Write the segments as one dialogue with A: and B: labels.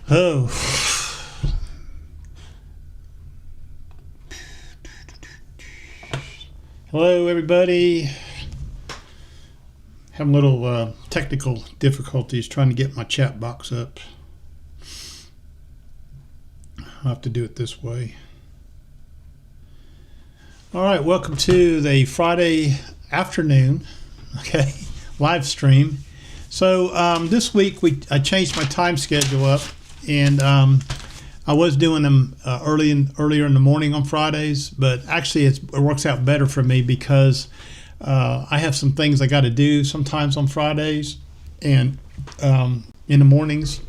A: Oh, hello everybody. Having a little technical difficulties trying to get my chat box up. I'll have to do it this way. All right, welcome to the Friday afternoon, okay, live stream. So this week I changed my time schedule up, and I was doing them earlier in the morning on Fridays, but actually it works out better for me because I have some things I got to do sometimes on Fridays, and in the mornings,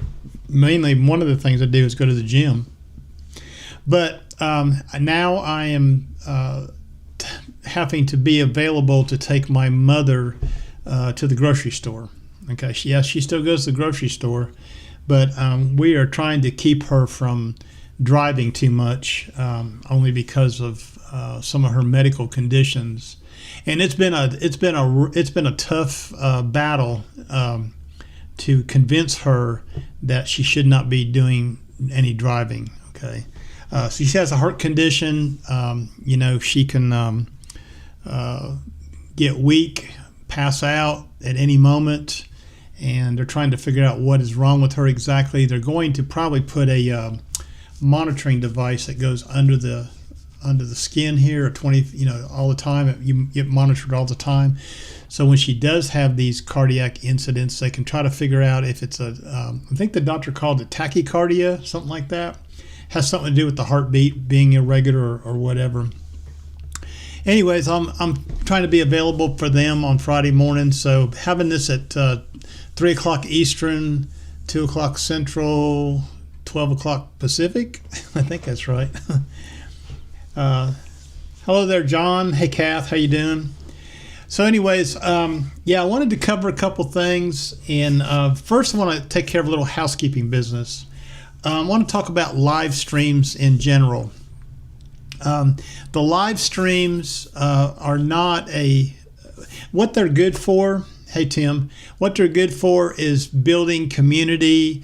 A: mainly one of the things I do is go to the gym. But now I am having to be available to take my mother to the grocery store. Okay, she still goes to the grocery store, but we are trying to keep her from driving too much, only because of some of her medical conditions. And it's been a tough battle to convince her that she should not be doing any driving. Okay, so she has a heart condition. She can get weak, pass out at any moment, and they're trying to figure out what is wrong with her exactly. They're going to probably put a monitoring device that goes under the skin here, all the time. You get monitored all the time. So when she does have these cardiac incidents, they can try to figure out if it's I think the doctor called it tachycardia, something like that. Has something to do with the heartbeat being irregular or whatever. Anyways, I'm trying to be available for them on Friday morning. So having this at 3 o'clock Eastern, 2 o'clock Central, 12 o'clock Pacific. I think that's right. Hello there, John. Hey, Kath. How you doing? So anyways, I wanted to cover a couple things. And first, I want to take care of a little housekeeping business. I want to talk about live streams in general. The live streams are not what they're good for. Hey, Tim, what they're good for is building community,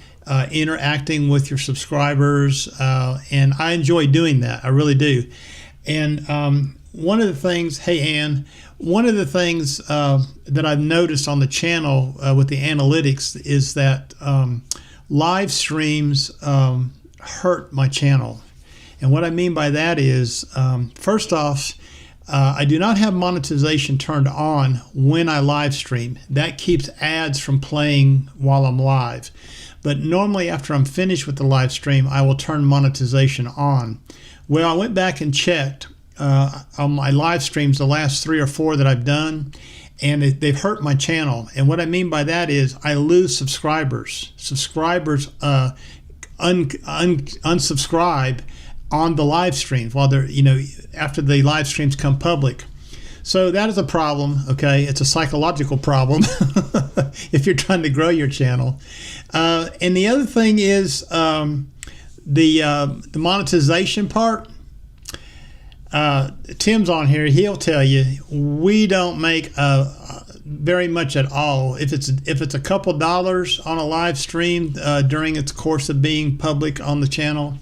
A: interacting with your subscribers, and I enjoy doing that. I really do. And one of the things, hey, Ann, one of the things that I've noticed on the channel with the analytics is that live streams hurt my channel. And what I mean by that is, first off, I do not have monetization turned on when I live stream. That keeps ads from playing while I'm live. But normally after I'm finished with the live stream, I will turn monetization on. Well, I went back and checked on my live streams, the last 3 or 4 that I've done, and they've hurt my channel. And what I mean by that is I lose subscribers. Subscribers unsubscribe on the live streams while they're, after the live streams come public. So that is a problem, okay? It's a psychological problem if you're trying to grow your channel. And the other thing is the monetization part. Tim's on here. He'll tell you we don't make very much at all. If it's a couple dollars on a live stream during its course of being public on the channel.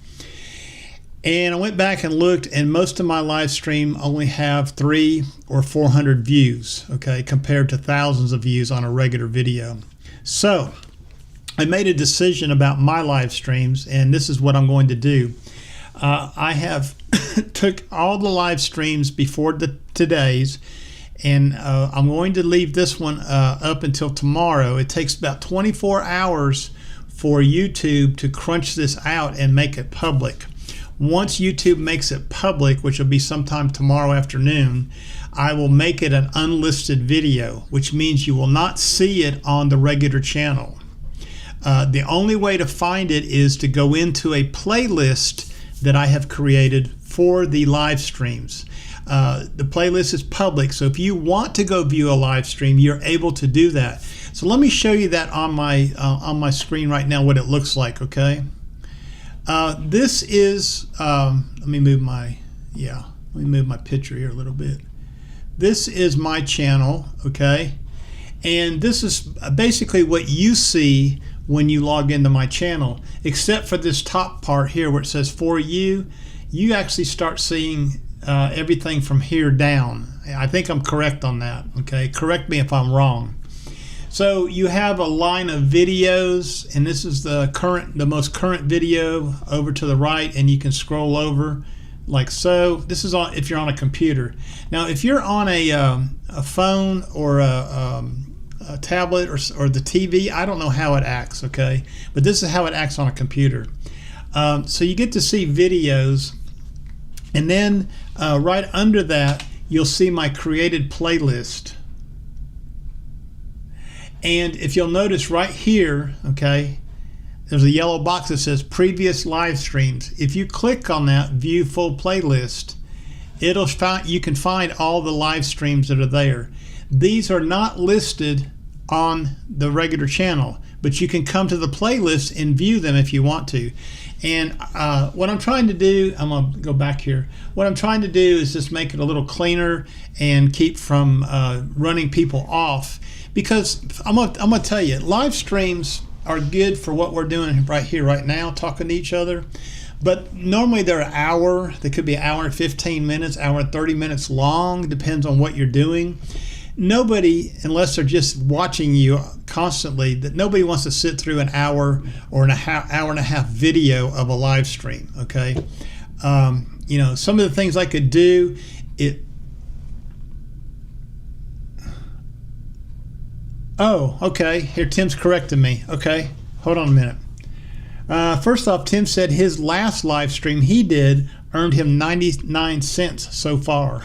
A: And I went back and looked, and most of my live stream only have 300 or 400 views, okay, compared to thousands of views on a regular video. So I made a decision about my live streams, and this is what I'm going to do. I have took all the live streams before today's, and I'm going to leave this one up until tomorrow. It takes about 24 hours for YouTube to crunch this out and make it public. Once YouTube makes it public, which will be sometime tomorrow afternoon, I will make it an unlisted video, which means you will not see it on the regular channel. The only way to find it is to go into a playlist that I have created for the live streams. The playlist is public, so if you want to go view a live stream, you're able to do that. So let me show you that on my screen right now, what it looks like, okay? This is, let me move my picture here a little bit. This is my channel, okay? And this is basically what you see when you log into my channel, except for this top part here where it says for you. You actually start seeing everything from here down. I think I'm correct on that. Okay, correct me if I'm wrong. So you have a line of videos, and this is the most current video over to the right, and you can scroll over like so. This is on if you're on a computer. Now, if you're on a phone or a tablet or the TV, I don't know how it acts. Okay, but this is how it acts on a computer. So you get to see videos, and then right under that, you'll see my created playlist. And if you'll notice right here, okay, there's a yellow box that says previous live streams. If you click on that, view full playlist, you can find all the live streams that are there. These are not listed on the regular channel, but you can come to the playlist and view them if you want to. And what I'm trying to do, I'm gonna go back here. What I'm trying to do is just make it a little cleaner and keep from running people off. Because I'm gonna tell you, live streams are good for what we're doing right here, right now, talking to each other. But normally they're an hour. They could be an hour and 15 minutes, hour and 30 minutes long, depends on what you're doing. Nobody, unless they're just watching you constantly, that nobody wants to sit through an hour or hour and a half video of a live stream. Okay, you know, some of the things I could do. Oh, okay. Here, Tim's correcting me. Okay, hold on a minute. First off, Tim said his last live stream he did earned him 99 cents so far.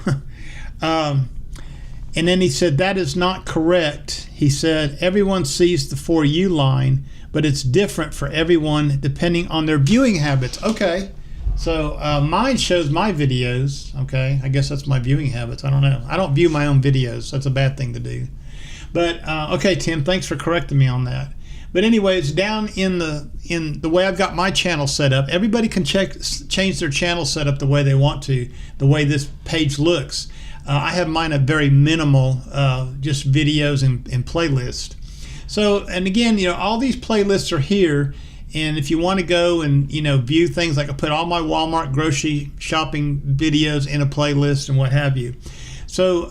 A: And then he said that is not correct. He said everyone sees the for you line, but it's different for everyone depending on their viewing habits. Okay, so mine shows my videos. Okay, I guess that's my viewing habits. I don't know. I don't view my own videos. That's a bad thing to do. But okay, Tim, thanks for correcting me on that. But anyways, down in the way I've got my channel set up, everybody can change their channel setup the way they want to, the way this page looks. I have mine a very minimal, just videos and playlist. So, and again, you know, all these playlists are here. And if you want to go and, you know, view things, like I put all my Walmart grocery shopping videos in a playlist and what have you. So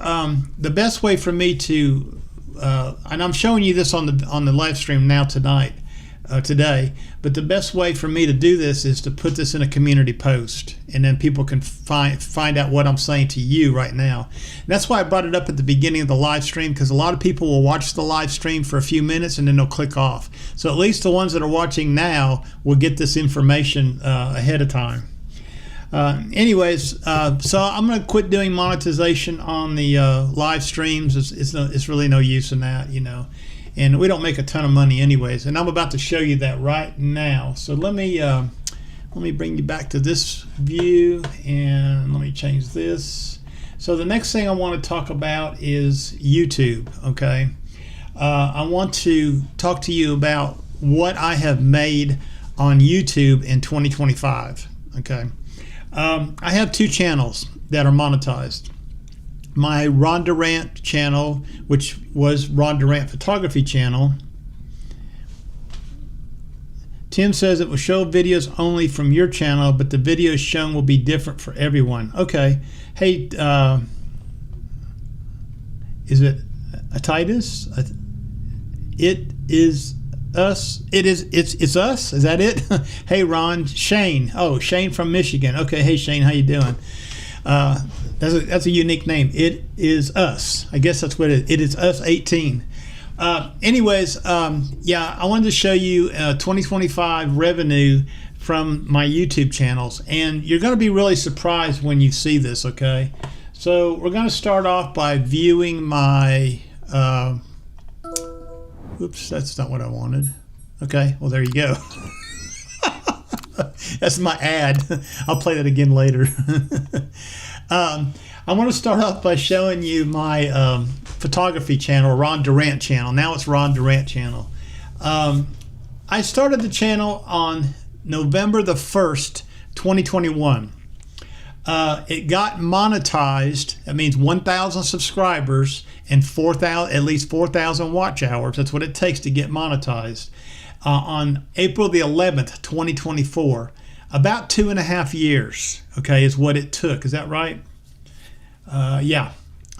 A: the best way for me to and I'm showing you this on the live stream now today, but the best way for me to do this is to put this in a community post, and then people can find out what I'm saying to you right now. And that's why I brought it up at the beginning of the live stream, because a lot of people will watch the live stream for a few minutes and then they'll click off. So at least the ones that are watching now will get this information ahead of time. Anyways, so I'm going to quit doing monetization on the live streams. It's really no use in that, you know, and we don't make a ton of money anyways. And I'm about to show you that right now. So let me bring you back to this view, and let me change this. So the next thing I want to talk about is YouTube. Okay, I want to talk to you about what I have made on YouTube in 2025. Okay. I have two channels that are monetized. My Ron Durant channel, which was Ron Durant Photography channel. Tim says it will show videos only from your channel, but the videos shown will be different for everyone. Okay. Hey, is it a Titus? It is us. It's us. Is that it? Hey, Ron. Shane. Oh, Shane from Michigan. Okay. Hey, Shane. How you doing? That's a unique name. It is us. I guess that's what it is. It is us 18. Anyways, yeah, I wanted to show you 2025 revenue from my YouTube channels, and you're going to be really surprised when you see this. Okay. So we're going to start off by viewing my oops, that's not what I wanted. Okay, well, there you go. That's my ad. I'll play that again later. I want to start off by showing you my photography channel, Ron Durant channel. Now it's Ron Durant channel. I started the channel on November the 1st, 2021. It got monetized. That means 1,000 subscribers and at least 4,000 watch hours. That's what it takes to get monetized on April the 11th, 2024. About 2.5 years, okay, is what it took. Is that right? Yeah,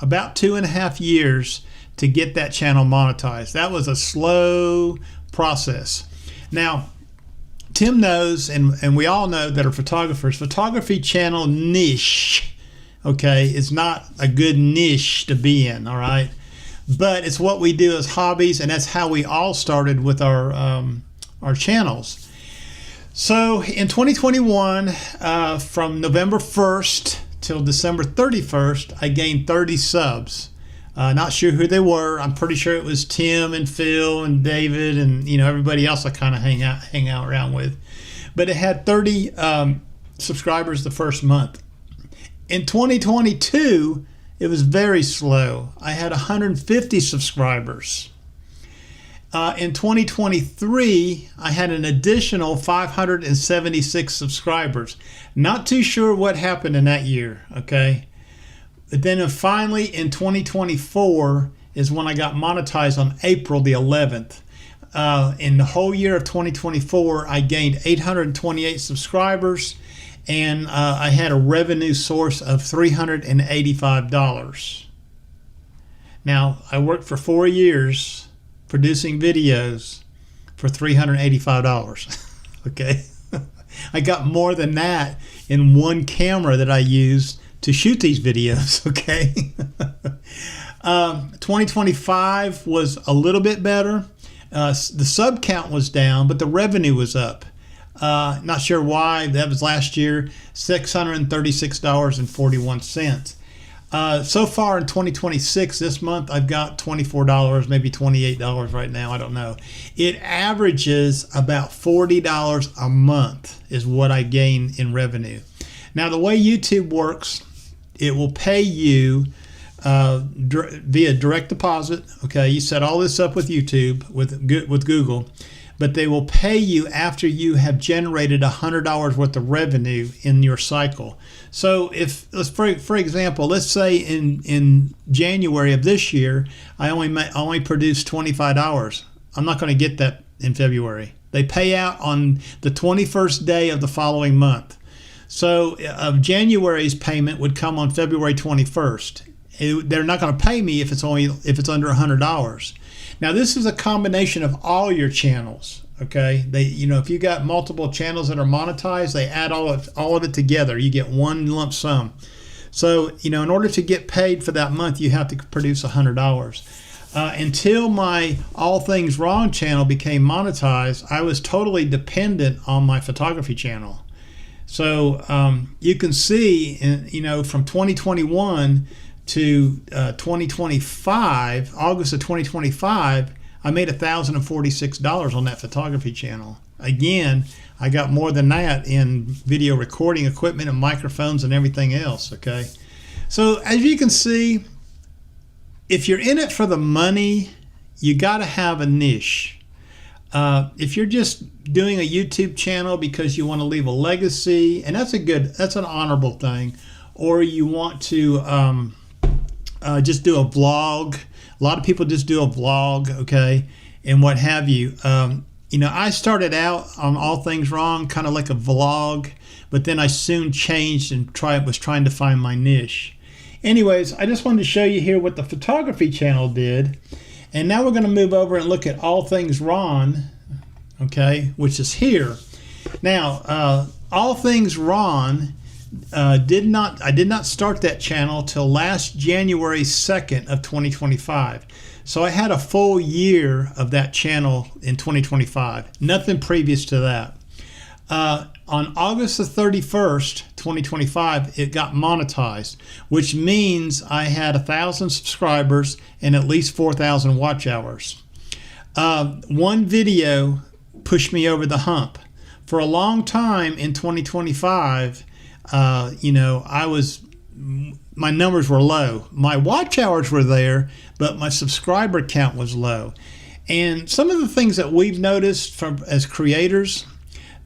A: about 2.5 years to get that channel monetized. That was a slow process. Now, Tim knows, and we all know that are photographers, photography channel niche, okay, is not a good niche to be in, all right? But it's what we do as hobbies, and that's how we all started with our channels. So in 2021, from November 1st till December 31st, I gained 30 subs. Not sure who they were. I'm pretty sure it was Tim and Phil and David and everybody else I kind of hang out around with. But it had 30 subscribers the first month. In 2022, it was very slow. I had 150 subscribers. In 2023, I had an additional 576 subscribers. Not too sure what happened in that year, okay? But then finally in 2024 is when I got monetized on April the 11th. In the whole year of 2024, I gained 828 subscribers, and I had a revenue source of $385. Now, I worked for 4 years producing videos for $385. Okay. I got more than that in one camera that I used to shoot these videos. Okay. 2025 was a little bit better. The sub count was down, but the revenue was up. Not sure why. That was last year, $636.41. So far in 2026, this month, I've got $24, maybe $28 right now. I don't know. It averages about $40 a month is what I gain in revenue. Now, the way YouTube works, it will pay you via direct deposit. Okay, you set all this up with YouTube, with Google, but they will pay you after you have generated $100 worth of revenue in your cycle. So if, for example, let's say in January of this year, I only produced $25. I'm not going to get that in February. They pay out on the 21st day of the following month. So January's payment would come on February 21st. They're not going to pay me if it's under $100. Now, this is a combination of all your channels. Okay, if you got multiple channels that are monetized, they add all of it together. You get one lump sum. So in order to get paid for that month, you have to produce $100. Until my All Things Wrong channel became monetized, I was totally dependent on my photography channel. So you can see, from 2021 to 2025, August of 2025, I made $1,046 on that photography channel. Again, I got more than that in video recording equipment and microphones and everything else, okay? So as you can see, if you're in it for the money, you got to have a niche. If you're just doing a YouTube channel because you want to leave a legacy, and that's an honorable thing, or you want to just do a vlog. A lot of people just do a vlog, okay, and what have you. I started out on All Things Wrong kind of like a vlog, but then I soon changed and was trying to find my niche. Anyways, I just wanted to show you here what the photography channel did. And now we're going to move over and look at All Things Ron, okay, which is here. Now, All Things Ron, I did not start that channel till last January 2nd of 2025. So I had a full year of that channel in 2025. Nothing previous to that. On August the 31st, 2025, it got monetized, which means I had 1,000 subscribers and at least 4,000 watch hours. One video pushed me over the hump. For a long time in 2025, my numbers were low. My watch hours were there, but my subscriber count was low. And some of the things that we've noticed as creators,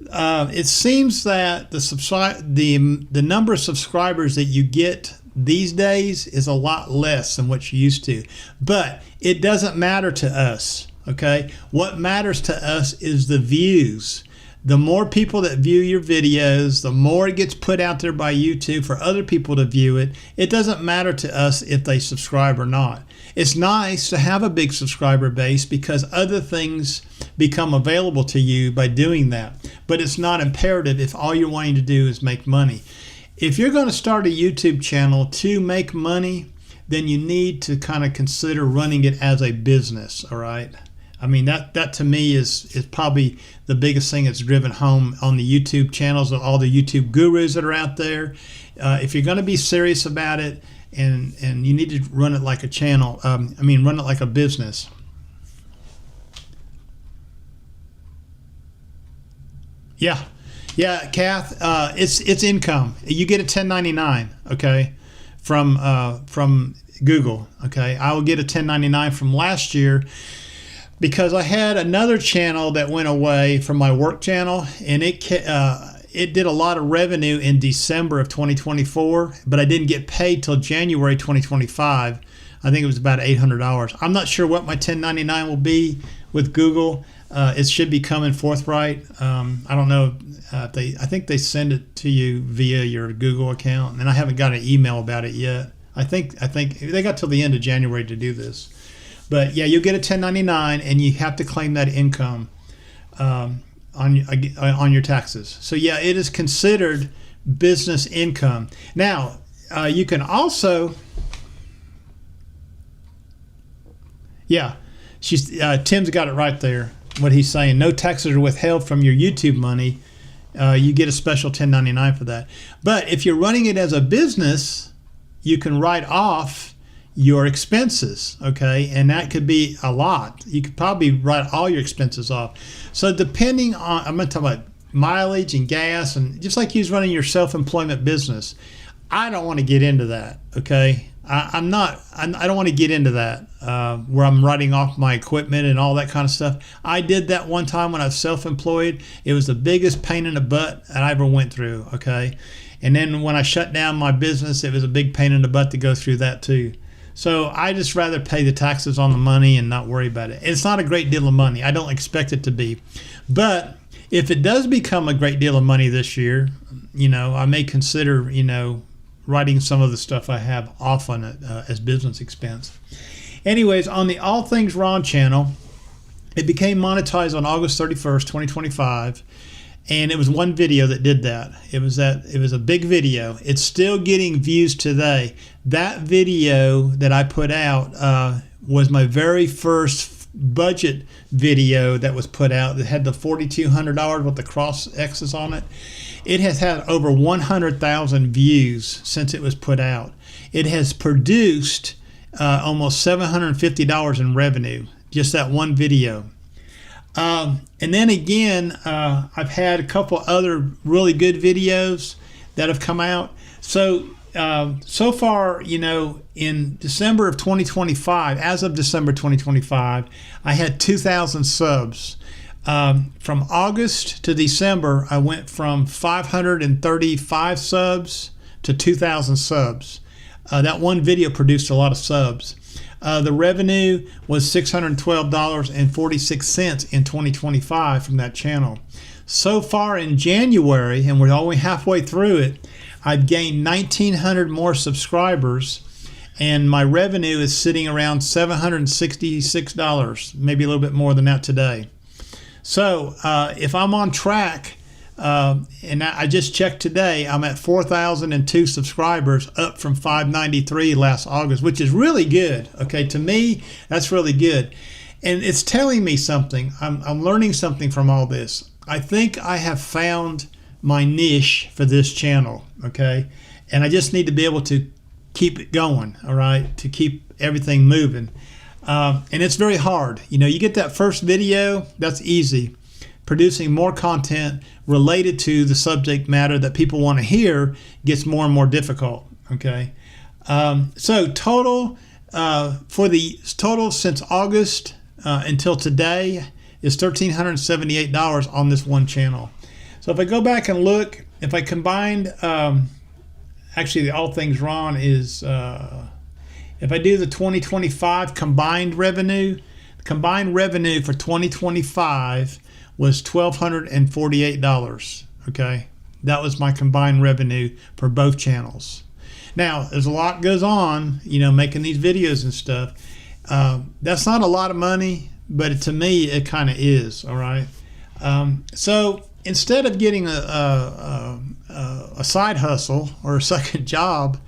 A: it seems that the number of subscribers that you get these days is a lot less than what you used to. But it doesn't matter to us. Okay, what matters to us is the views. The more people that view your videos, the more it gets put out there by YouTube for other people to view it. It doesn't matter to us if they subscribe or not. It's nice to have a big subscriber base because other things become available to you by doing that. But it's not imperative if all you're wanting to do is make money. If you're going to start a YouTube channel to make money, then you need to kind of consider running it as a business, all right? I mean, that to me is probably the biggest thing that's driven home on the YouTube channels of all the YouTube gurus that are out there. If you're going to be serious about it, and you need to run it like a channel, run it like a business. Yeah, Kath, it's income. You get a 1099, okay, from Google, okay. I will get a 1099 from last year, because I had another channel that went away from my work channel, and it did a lot of revenue in December of 2024, but I didn't get paid till January 2025. I think it was about $800. I'm not sure what my 1099 will be with Google. It should be coming forthright. I don't know if I think they send it to you via your Google account, and I haven't got an email about it yet. I think they got till the end of January to do this. But yeah, you'll get a 1099, and you have to claim that income on your taxes. So yeah, it is considered business income. Now, you can also, yeah, Tim's got it right there. What he's saying, no taxes are withheld from your YouTube money. You get a special 1099 for that. But if you're running it as a business, you can write off your expenses, okay, and that could be a lot. You could probably write all your expenses off. So depending on, I'm going to talk about mileage and gas, and just like you're running your self-employment business, I don't want to get into that, okay. I don't want to get into that where I'm writing off my equipment and all that kind of stuff. I did that one time when I was self-employed. It was the biggest pain in the butt that I ever went through, okay. And then when I shut down my business, it was a big pain in the butt to go through that too. So I just rather pay the taxes on the money and not worry about it. It's not a great deal of money. I don't expect it to be. But if it does become a great deal of money this year, I may consider, writing some of the stuff I have off on it as business expense. Anyways, on the All Things Ron channel, it became monetized on August 31st, 2025. And it was one video that did that. It was a big video. It's still getting views today. That video that I put out was my very first budget video that was put out. That had the $4,200 with the cross X's on it. It has had over 100,000 views since it was put out. It has produced almost $750 in revenue, just that one video. And then again, I've had a couple other really good videos that have come out. So far, in December of 2025, as of December 2025, I had 2,000 subs. From August to December, I went from 535 subs to 2,000 subs. That one video produced a lot of subs. The revenue was $612.46 in 2025 from that channel. So far in January, and we're only halfway through it, I've gained 1,900 more subscribers, and my revenue is sitting around $766, maybe a little bit more than that today. So if I'm on track, and I just checked today, I'm at 4,002 subscribers, up from 593 last August, which is really good. Okay, to me, that's really good. And it's telling me something. I'm learning something from all this. I think I have found my niche for this channel, okay? And I just need to be able to keep it going, all right, to keep everything moving. And it's very hard. You get that first video, that's easy. Producing more content related to the subject matter that people want to hear gets more and more difficult, okay? So total, for the total since August until today is $1,378 on this one channel. So if I go back and look, if I combined, actually the All Things Ron is, if I do the 2025 combined revenue, Combined revenue for 2025 was $1,248. Okay, that was my combined revenue for both channels. Now, there's a lot goes on, making these videos and stuff. That's not a lot of money, but to me, it kind of is. All right. So instead of getting a side hustle or a second job,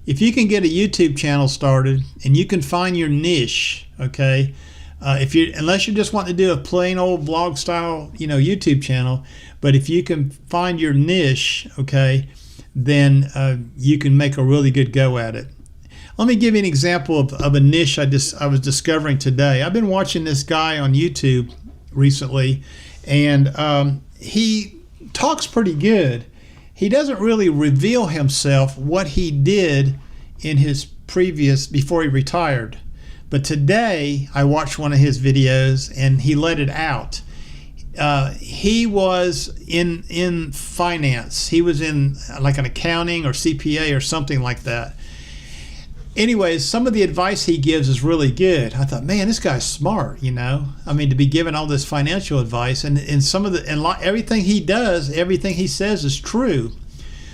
A: if you can get a YouTube channel started and you can find your niche, okay, unless you just want to do a plain old vlog style, YouTube channel, but if you can find your niche, okay, then you can make a really good go at it. Let me give you an example of a niche I was discovering today. I've been watching this guy on YouTube recently, and he talks pretty good. He doesn't really reveal himself what he did in his before he retired. But today I watched one of his videos and he let it out. He was in finance. He was in like an accounting or CPA or something like that. Anyways, some of the advice he gives is really good. I thought, man, this guy's smart, to be given all this financial advice, and everything he does, everything he says is true.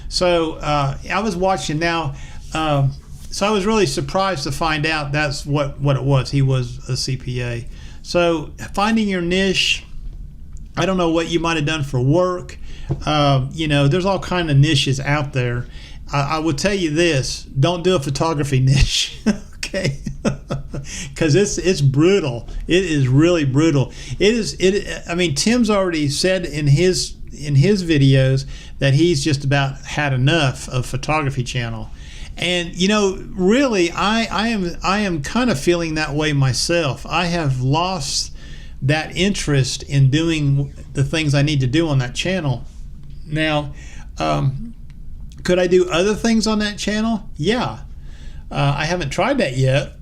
A: So I was watching now. So I was really surprised to find out that's what it was. He was a CPA. So finding your niche, I don't know what you might have done for work. There's all kind of niches out there. I will tell you this: don't do a photography niche, okay? Because it's brutal. It is really brutal. Tim's already said in his videos that he's just about had enough of photography channel. And really, I am kind of feeling that way myself. I have lost that interest in doing the things I need to do on that channel. Now, could I do other things on that channel? Yeah. I haven't tried that yet,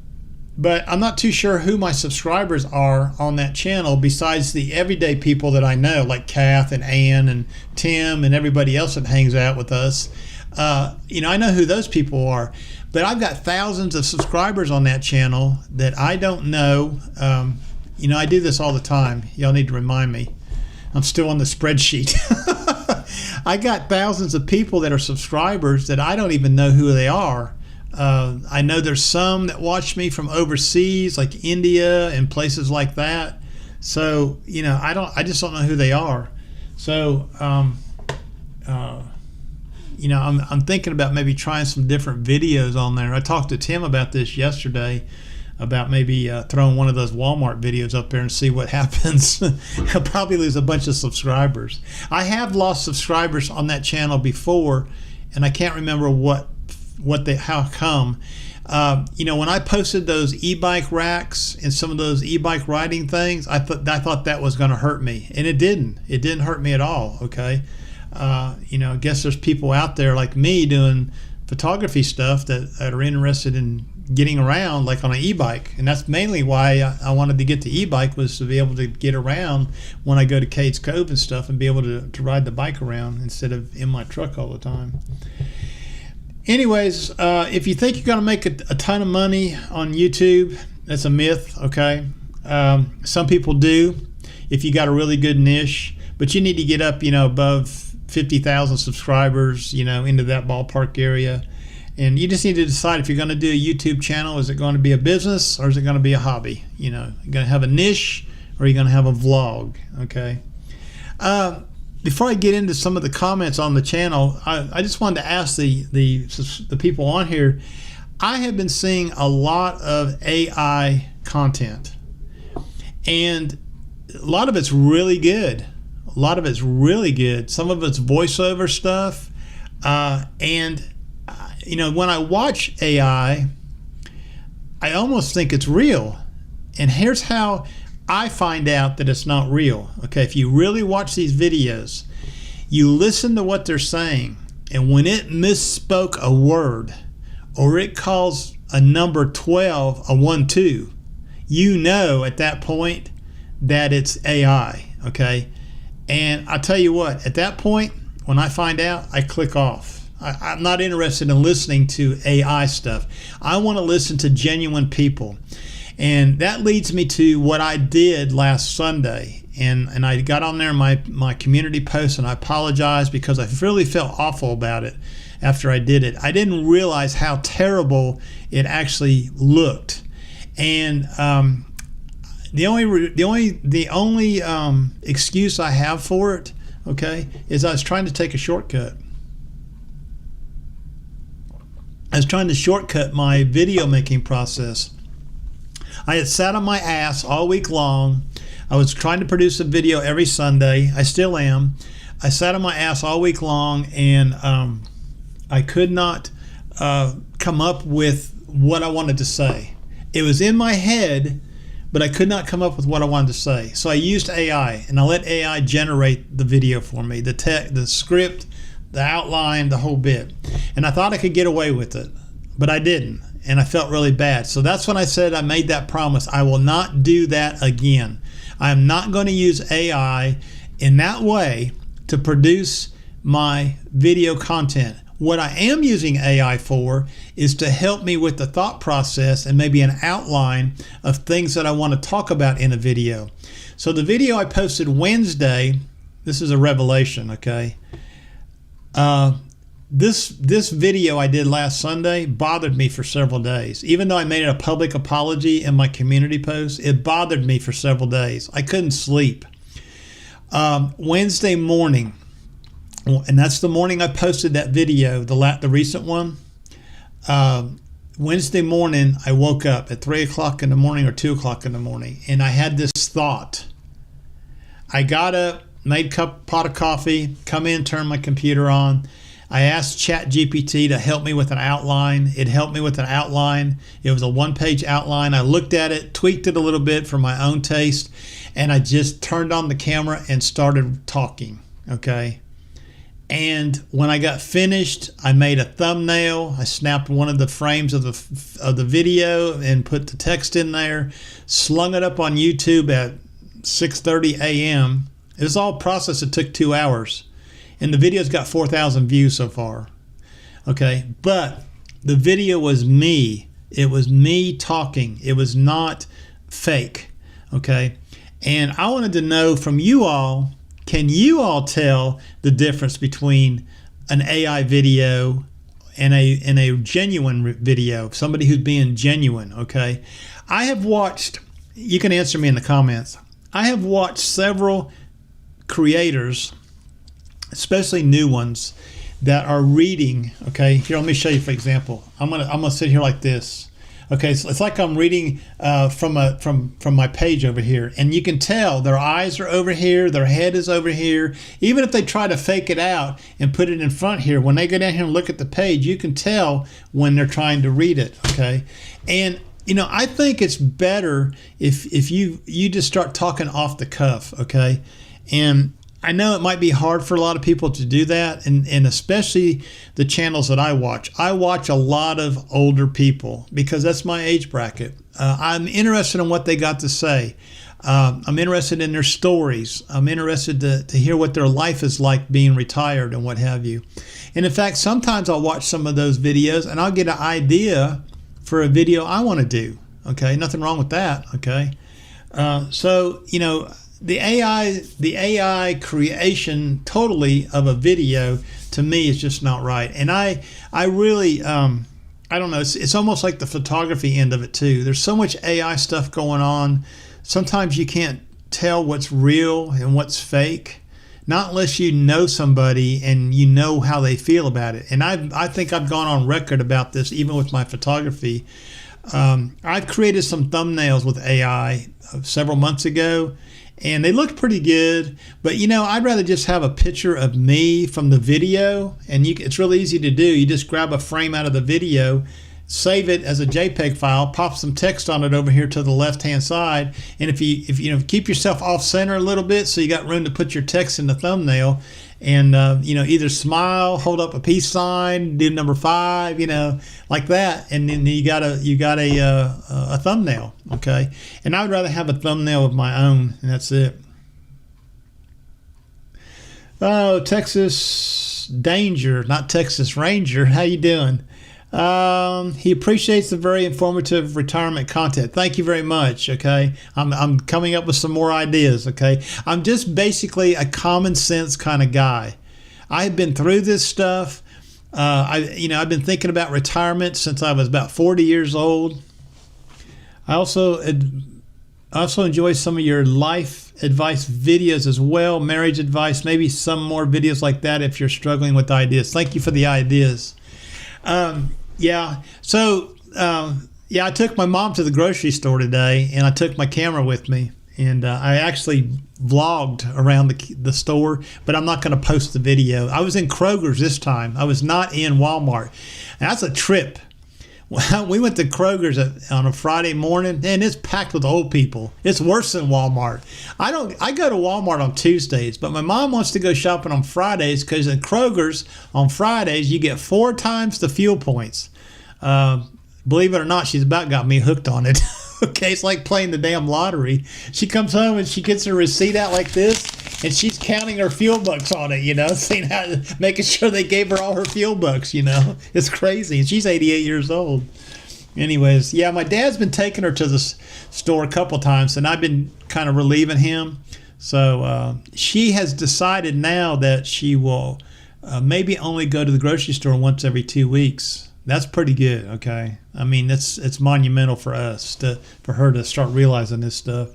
A: but I'm not too sure who my subscribers are on that channel besides the everyday people that I know, like Kath and Ann and Tim and everybody else that hangs out with us. I know who those people are, but I've got thousands of subscribers on that channel that I don't know. I do this all the time. Y'all need to remind me. I'm still on the spreadsheet. I got thousands of people that are subscribers that I don't even know who they are. I know there's some that watch me from overseas, like India and places like that. So, I just don't know who they are. So, I'm thinking about maybe trying some different videos on there. I talked to Tim about this yesterday, about maybe throwing one of those Walmart videos up there and see what happens. I'll probably lose a bunch of subscribers. I have lost subscribers on that channel before, and I can't remember how come. When I posted those e-bike racks and some of those e-bike riding things, I thought that was going to hurt me, and it didn't. It didn't hurt me at all. Okay. I guess there's people out there like me doing photography stuff that are interested in getting around like on an e-bike, and that's mainly why I wanted to get the e-bike, was to be able to get around when I go to Cades Cove and stuff and be able to ride the bike around instead of in my truck all the time. Anyways, if you think you're going to make a ton of money on YouTube, that's a myth, okay? Some people do if you got a really good niche, but you need to get up, above 50,000 subscribers, into that ballpark area. And you just need to decide if you're going to do a YouTube channel. Is it going to be a business or is it going to be a hobby? You're going to have a niche or are you going to have a vlog? Okay. Before I get into some of the comments on the channel, I just wanted to ask the people on here. I have been seeing a lot of AI content, and a lot of it's really good. Some of it's voiceover stuff, and when I watch AI, I almost think it's real. And here's how I find out that it's not real. Okay, if you really watch these videos, you listen to what they're saying, and when it misspoke a word or it calls a number 12 a 1-2, at that point that it's AI. Okay, and I tell you what, at that point, when I find out, I click off. I'm not interested in listening to AI stuff. I want to listen to genuine people. And that leads me to what I did last Sunday. And I got on there in my community post, and I apologized because I really felt awful about it after I did it. I didn't realize how terrible it actually looked. And the only excuse I have for it, okay, is I was trying to take a shortcut. I was trying to shortcut my video making process. I had sat on my ass all week long. I was trying to produce a video every Sunday. I still am. I sat on my ass all week long, and I could not come up with what I wanted to say. It was in my head, but I could not come up with what I wanted to say. So I used AI, and I let AI generate the video for me, the script, the outline, the whole bit. And I thought I could get away with it, but I didn't, and I felt really bad. So that's when I said I made that promise. I will not do that again. I am not going to use AI in that way to produce my video content. What I am using AI for is to help me with the thought process and maybe an outline of things that I want to talk about in a video. So the video I posted Wednesday, this is a revelation, okay? This video I did last Sunday bothered me for several days. Even though I made it a public apology in my community post, it bothered me for several days. I couldn't sleep. Wednesday morning, and that's the morning I posted that video, the recent one. Wednesday morning, I woke up at 3 o'clock in the morning or 2 o'clock in the morning, and I had this thought. I got up, made a pot of coffee, come in, turn my computer on. I asked ChatGPT to help me with an outline. It helped me with an outline. It was a one-page outline. I looked at it, tweaked it a little bit for my own taste, and I just turned on the camera and started talking, okay? And when I got finished, I made a thumbnail. I snapped one of the frames of the video and put the text in there, slung it up on YouTube at 6:30 a.m. It was all processed. It took 2 hours. And the video's got 4,000 views so far. Okay, but the video was me. It was me talking. It was not fake. Okay, and I wanted to know from you all, can you all tell the difference between an AI video and a genuine video, somebody who's being genuine? Okay, I have watched, you can answer me in the comments, I have watched several creators, especially new ones, that are reading. Okay, here, let me show you for example. I'm gonna sit here like this. Okay, so it's like I'm reading from my page over here, and you can tell their eyes are over here, their head is over here. Even if they try to fake it out and put it in front here, when they go down here and look at the page, you can tell when they're trying to read it. Okay, and you know, I think it's better if you just start talking off the cuff. Okay, and I know it might be hard for a lot of people to do that, and especially the channels that I watch. I watch a lot of older people because that's my age bracket. I'm interested in what they got to say. I'm interested in their stories. I'm interested to hear what their life is like being retired and what have you. And in fact, sometimes I'll watch some of those videos and I'll get an idea for a video I want to do. Okay, nothing wrong with that. Okay, so you know, the AI creation totally of a video to me is just not right. And I really I don't know, it's almost like the photography end of it too. There's so much AI stuff going on. Sometimes you can't tell what's real and what's fake, not unless you know somebody and you know how they feel about it. And I think I've gone on record about this even with my photography. I've created some thumbnails with AI several months ago, and they looked pretty good, but you know, I'd rather just have a picture of me from the video, and it's really easy to do. You just grab a frame out of the video, save it as a JPEG file, pop some text on it over here to the left-hand side, and if you know, keep yourself off center a little bit so you got room to put your text in the thumbnail, and you know, either smile, hold up a peace sign, do number 5, you know, like that, and then you got a thumbnail. Okay, and I would rather have a thumbnail of my own, and that's it. Oh, Texas Danger, not Texas Ranger. How you doing? He appreciates the very informative retirement content. Thank you very much. Okay, I'm coming up with some more ideas. Okay, I'm just basically a common sense kind of guy. I've been through this stuff. I've been thinking about retirement since I was about 40 years old. I also enjoy some of your life advice videos as well, marriage advice, maybe some more videos like that if you're struggling with ideas. Thank you for the ideas. I took my mom to the grocery store today, and I took my camera with me, and I actually vlogged around the store, but I'm not going to post the video. I was in Kroger's this time. I was not in Walmart. And that's a trip. We went to Kroger's on a Friday morning, and it's packed with old people. It's worse than Walmart. I go to Walmart on Tuesdays, but my mom wants to go shopping on Fridays because at Kroger's on Fridays you get 4 times the fuel points. Believe it or not, she's about got me hooked on it. Okay, it's like playing the damn lottery. She comes home and she gets her receipt out like this, and she's counting her fuel bucks on it, seeing how, making sure they gave her all her fuel bucks, It's crazy. And she's 88 years old. Anyways, yeah, my dad's been taking her to the store a couple times, and I've been kind of relieving him. So she has decided now that she will maybe only go to the grocery store once every 2 weeks. That's pretty good, okay? I mean, it's monumental for us, for her to start realizing this stuff.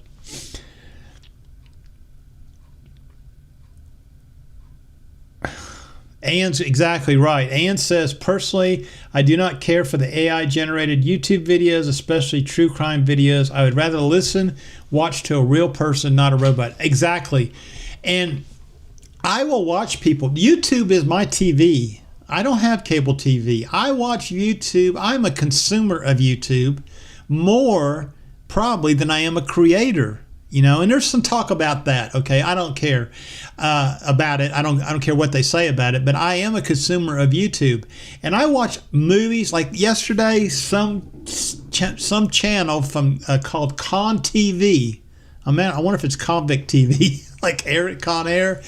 A: Ann's exactly right. Ann says, personally, I do not care for the AI-generated YouTube videos, especially true crime videos. I would rather watch to a real person, not a robot. Exactly. And I will watch people. YouTube is my TV. I don't have cable TV. I watch YouTube. I'm a consumer of YouTube more probably than I am a creator. And there's some talk about that. Okay, I don't care about it. I don't care what they say about it. But I am a consumer of YouTube, and I watch movies. Like yesterday, some channel from called Con TV. I wonder if it's Convict TV, like Eric Con Air,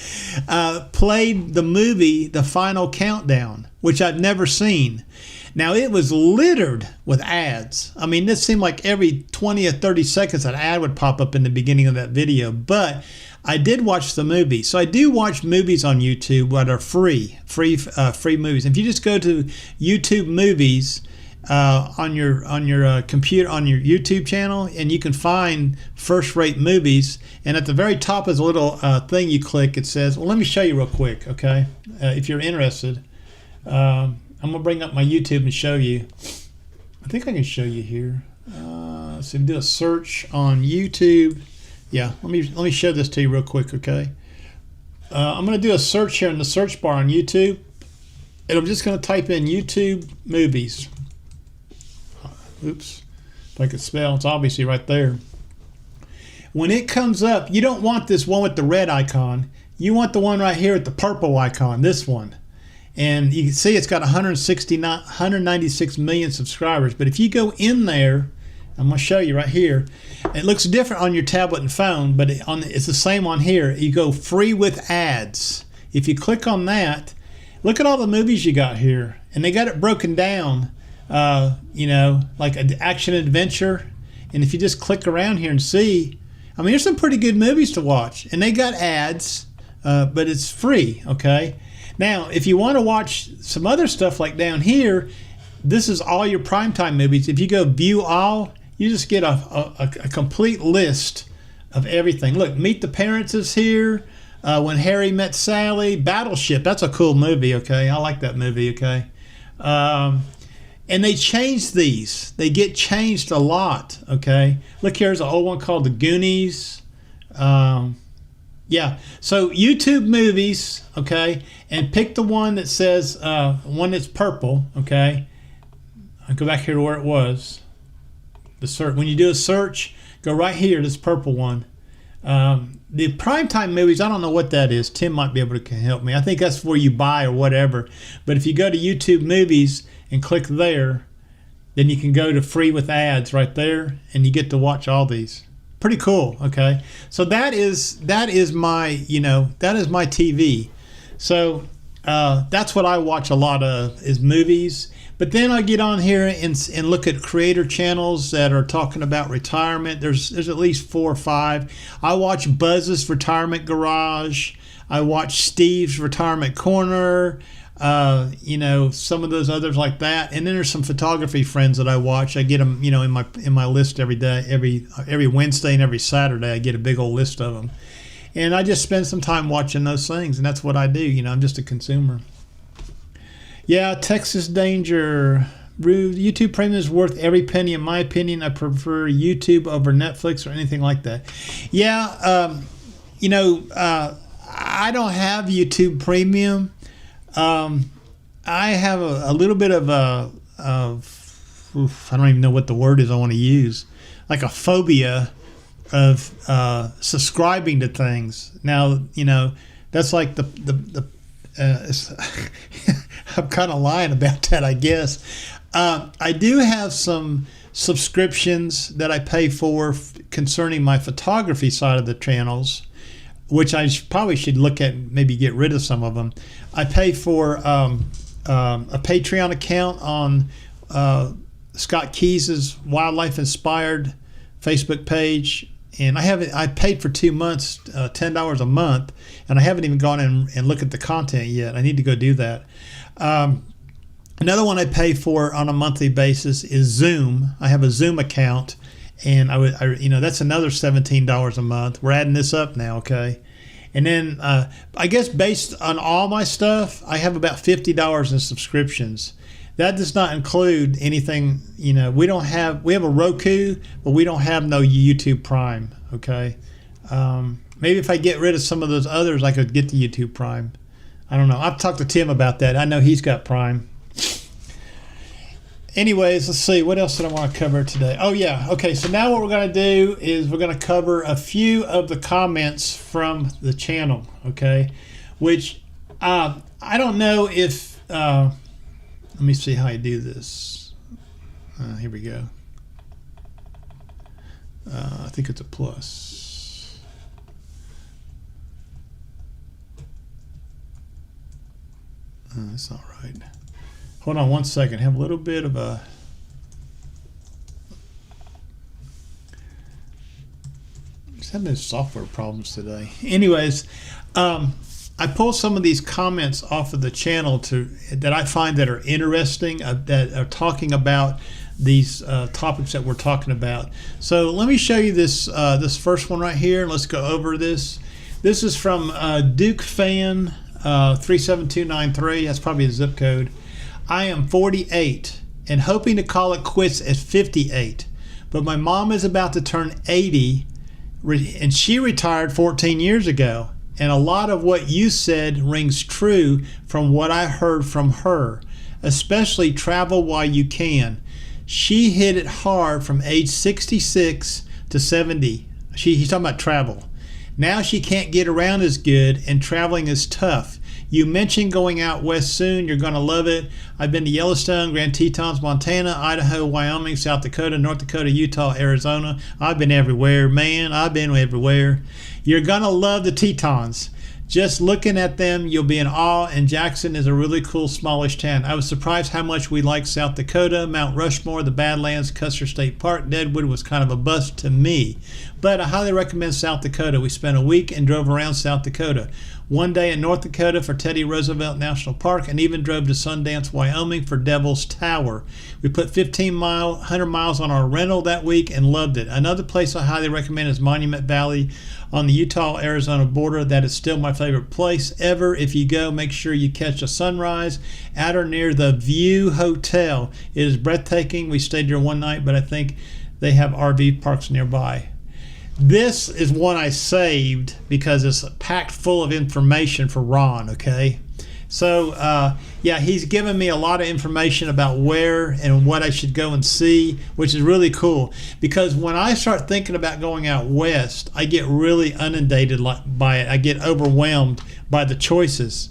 A: played the movie The Final Countdown, which I've never seen. Now, it was littered with ads. I mean, this seemed like every 20 or 30 seconds an ad would pop up in the beginning of that video. But I did watch the movie. So I do watch movies on YouTube that are free movies. If you just go to YouTube Movies on your computer, on your YouTube channel, and you can find first-rate movies. And at the very top is a little thing you click. It says, well, let me show you real quick, okay? If you're interested. I'm going to bring up my YouTube and show you. I think I can show you here. So do a search on YouTube. Yeah, let me show this to you real quick, okay? I'm going to do a search here in the search bar on YouTube. And I'm just going to type in YouTube movies. Oops. If I could spell, it's obviously right there. When it comes up, you don't want this one with the red icon. You want the one right here with the purple icon, this one. And you can see it's got 196 million subscribers. But if you go in there, I'm going to show you right here. It looks different on your tablet and phone, but it's the same on here. You go free with ads. If you click on that, look at all the movies you got here. And they got it broken down, like an action adventure. And if you just click around here and see, I mean, there's some pretty good movies to watch. And they got ads, but it's free, okay? Now, if you want to watch some other stuff like down here, this is all your primetime movies. If you go view all, you just get a complete list of everything. Look, Meet the Parents is here. When Harry Met Sally. Battleship, that's a cool movie, okay? I like that movie, okay? And they change these. They get changed a lot, okay? Look, here's an old one called The Goonies. Yeah, so YouTube movies, okay, and pick the one that says, one that's purple, okay. I'll go back here to where it was. The search. When you do a search, go right here, this purple one. The primetime movies, I don't know what that is. Tim might be able to help me. I think that's where you buy or whatever. But if you go to YouTube movies and click there, then you can go to free with ads right there, and you get to watch all these. Pretty cool, okay? So that is my, that is my TV. So That's what I watch a lot of, is movies. But then I get on here and look at creator channels that are talking about retirement. There's at least 4 or 5. I watch Buzz's Retirement Garage. I watch Steve's Retirement Corner. Some of those others like that. And then there's some photography friends that I watch. I get them, in my list every day, every Wednesday and every Saturday. I get a big old list of them. And I just spend some time watching those things, and that's what I do. I'm just a consumer. Yeah, Texas Danger. YouTube Premium is worth every penny, in my opinion. I prefer YouTube over Netflix or anything like that. Yeah, I don't have YouTube Premium. I have a little bit of I don't even know what the word is I want to use, like a phobia of subscribing to things. Now, that's like I'm kind of lying about that, I guess. I do have some subscriptions that I pay for concerning my photography side of the channels, which I probably should look at, maybe get rid of some of them. I pay for a Patreon account on Scott Keys's Wildlife Inspired Facebook page, and I paid for 2 months, $10 a month, and I haven't even gone in and looked at the content yet. I need to go do that. Another one I pay for on a monthly basis is Zoom. I have a Zoom account, and that's another $17 a month. We're adding this up now, okay? And then I guess based on all my stuff, I have about $50 in subscriptions. That does not include anything. We have a Roku, but we don't have no YouTube Prime. Okay, maybe if I get rid of some of those others, I could get the YouTube Prime. I don't know. I've talked to Tim about that. I know he's got Prime. Anyways, let's see. What else did I want to cover today? Oh, yeah. Okay, so now what we're going to do is we're going to cover a few of the comments from the channel, okay? Which I don't know if... let me see how I do this. Here we go. I think it's a plus. That's not right. Hold on one second. Have a little bit of a... Just having those software problems today. Anyways, I pulled some of these comments off of the channel that I find that are interesting, that are talking about these topics that we're talking about. So let me show you this first one right here. Let's go over this. This is from Duke Fan 37293. That's probably a zip code. I am 48 and hoping to call it quits at 58, but my mom is about to turn 80, and she retired 14 years ago. And a lot of what you said rings true from what I heard from her, especially travel while you can. She hit it hard from age 66 to 70. He's talking about travel. Now she can't get around as good, and traveling is tough. You mentioned going out west soon. You're going to love it. I've been to Yellowstone, Grand Tetons, Montana, Idaho, Wyoming, South Dakota, North Dakota, Utah, Arizona. I've been everywhere, man. I've been everywhere. You're going to love the Tetons. Just looking at them, you'll be in awe, and Jackson is a really cool, smallish town. I was surprised how much we like South Dakota, Mount Rushmore, the Badlands, Custer State Park. Deadwood was kind of a bust to me, but I highly recommend South Dakota. We spent a week and drove around South Dakota. One day in North Dakota for Teddy Roosevelt National Park, and even drove to Sundance, Wyoming for Devil's Tower. We put 100 miles on our rental that week and loved it. Another place I highly recommend is Monument Valley on the Utah-Arizona border. That is still my favorite place ever. If you go, make sure you catch a sunrise at or near the View Hotel. It is breathtaking. We stayed there one night, but I think they have RV parks nearby. This is one I saved because it's packed full of information for Ron, okay? So, yeah, he's given me a lot of information about where and what I should go and see, which is really cool. Because when I start thinking about going out west, I get really inundated by it. I get overwhelmed by the choices.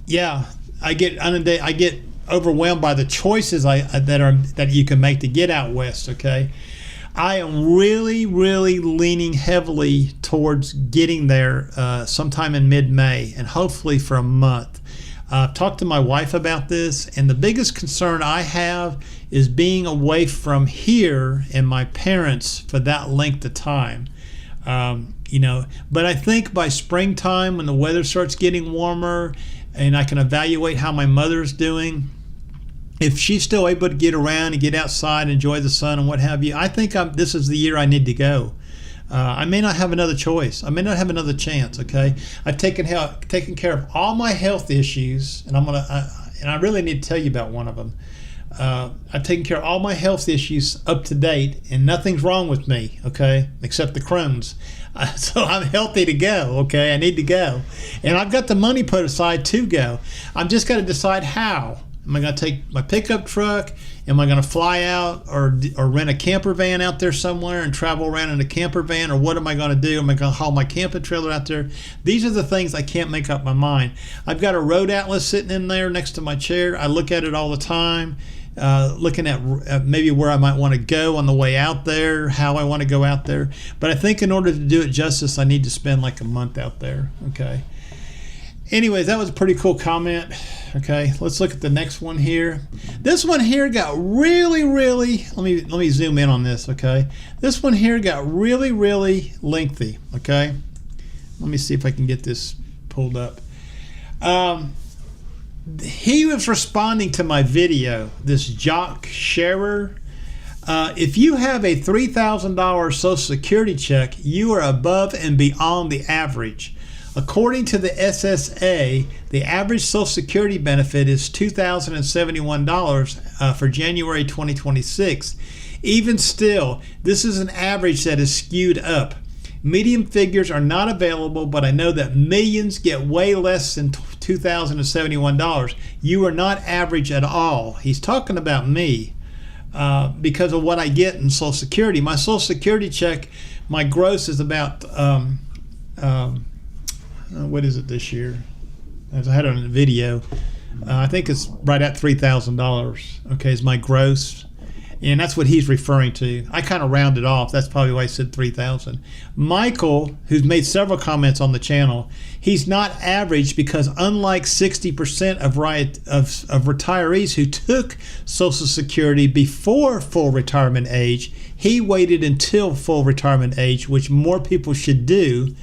A: Yeah, I get inundated. I get overwhelmed by the choices that you can make to get out west, okay? I am really, really leaning heavily towards getting there sometime in mid-May, and hopefully for a month. I've talked to my wife about this, and the biggest concern I have is being away from here and my parents for that length of time. But I think by springtime, when the weather starts getting warmer and I can evaluate how my mother's doing, if she's still able to get around and get outside, enjoy the sun and what have you, I think this is the year I need to go. I may not have another choice. I may not have another chance. Okay, I've taken care of all my health issues, and I really need to tell you about one of them. I've taken care of all my health issues up to date, and nothing's wrong with me. Okay, except the Crohn's. So I'm healthy to go. Okay, I need to go, and I've got the money put aside to go. I'm just got to decide how. Am I going to take my pickup truck? Am I going to fly out or rent a camper van out there somewhere and travel around in a camper van? Or what am I going to do? Am I going to haul my camping trailer out there? These are the things I can't make up my mind. I've got a road atlas sitting in there next to my chair. I look at it all the time, looking at maybe where I might want to go on the way out there, how I want to go out there. But I think in order to do it justice, I need to spend like a month out there. Okay. Anyways, that was a pretty cool comment. Okay, let's look at the next one here. This one here got really, let me zoom in on this, okay? This one here got really, really lengthy, okay? Let me see if I can get this pulled up. He was responding to my video, this Jock Sharer. If you have a $3,000 Social Security check, you are above and beyond the average. According to the SSA, the average Social Security benefit is $2,071 for January 2026. Even still, this is an average that is skewed up. Median figures are not available, but I know that millions get way less than $2,071. You are not average at all. He's talking about me because of what I get in Social Security. My Social Security check, my gross is about... what is it this year? As I had it on the video, I think it's right at $3,000. Okay, is my gross, and that's what he's referring to. I kind of rounded off. That's probably why I said 3,000. Michael, who's made several comments on the channel, he's not average because unlike 60% of retirees who took Social Security before full retirement age, he waited until full retirement age, which more people should do.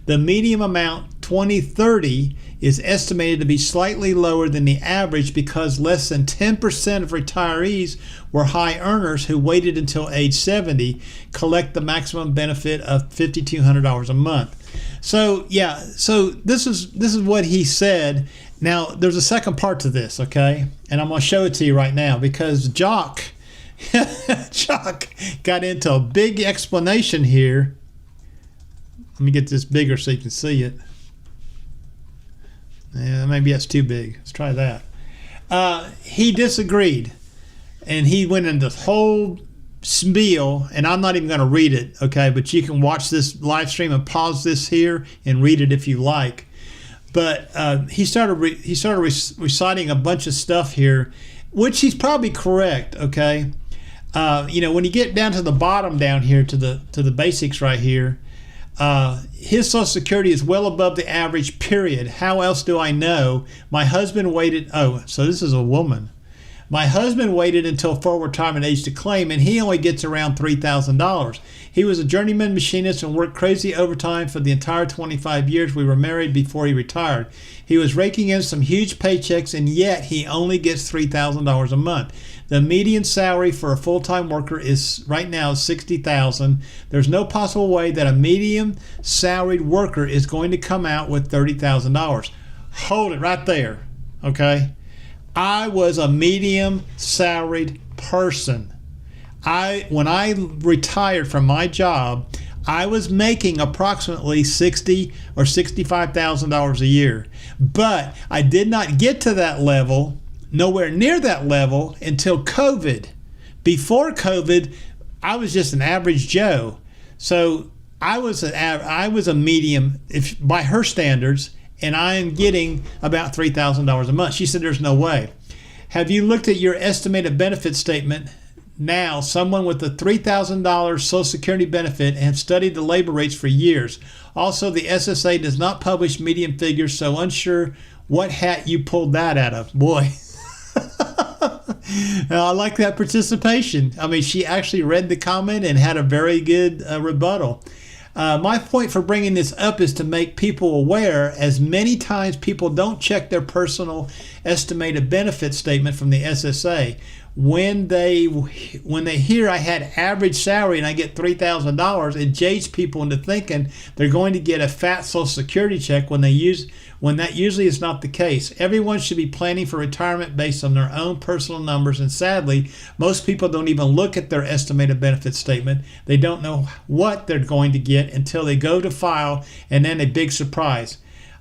A: The median amount, 2030, is estimated to be slightly lower than the average because less than 10% of retirees were high earners who waited until age 70 collect the maximum benefit of $5,200 a month. So yeah, so this is what he said. Now there's a second part to this, okay? And I'm going to show it to you right now because Jock got into a big explanation here. Let me get this bigger so you can see it. Yeah, maybe that's too big. Let's try that. He disagreed, and he went into this whole spiel, and I'm not even going to read it, okay? But you can watch this live stream and pause this here and read it if you like. But he started reciting a bunch of stuff here, which he's probably correct, okay? When you get down to the bottom down here to the basics right here. His Social Security is well above the average, period. How else do I know? My husband waited, so this is a woman. My husband waited until full retirement age to claim, and he only gets around $3,000. He was a journeyman machinist and worked crazy overtime for the entire 25 years we were married before he retired. He was raking in some huge paychecks, and yet he only gets $3,000 a month. The median salary for a full-time worker is right now $60,000. There's no possible way that a medium salaried worker is going to come out with $30,000. Hold it right there, okay? I was a medium salaried person. When I retired from my job, I was making approximately $60,000 or $65,000 a year. But I did not get to that level, nowhere near that level, until COVID. Before COVID, I was just an average Joe. So I was a medium, if by her standards, and I am getting about $3,000 a month. She said, there's no way. Have you looked at your estimated benefit statement now someone with a $3,000 Social Security benefit and have studied the labor rates for years. Also, the SSA does not publish median figures, so unsure what hat you pulled that out of. Boy. I like that participation. I mean, she actually read the comment and had a very good rebuttal. My point for bringing this up is to make people aware, as many times people don't check their personal estimated benefit statement from the SSA. When they hear I had average salary and I get $3,000, it jades people into thinking they're going to get a fat Social Security check when that usually is not the case. Everyone should be planning for retirement based on their own personal numbers, and sadly, most people don't even look at their estimated benefit statement. They don't know what they're going to get until they go to file, and then a big surprise.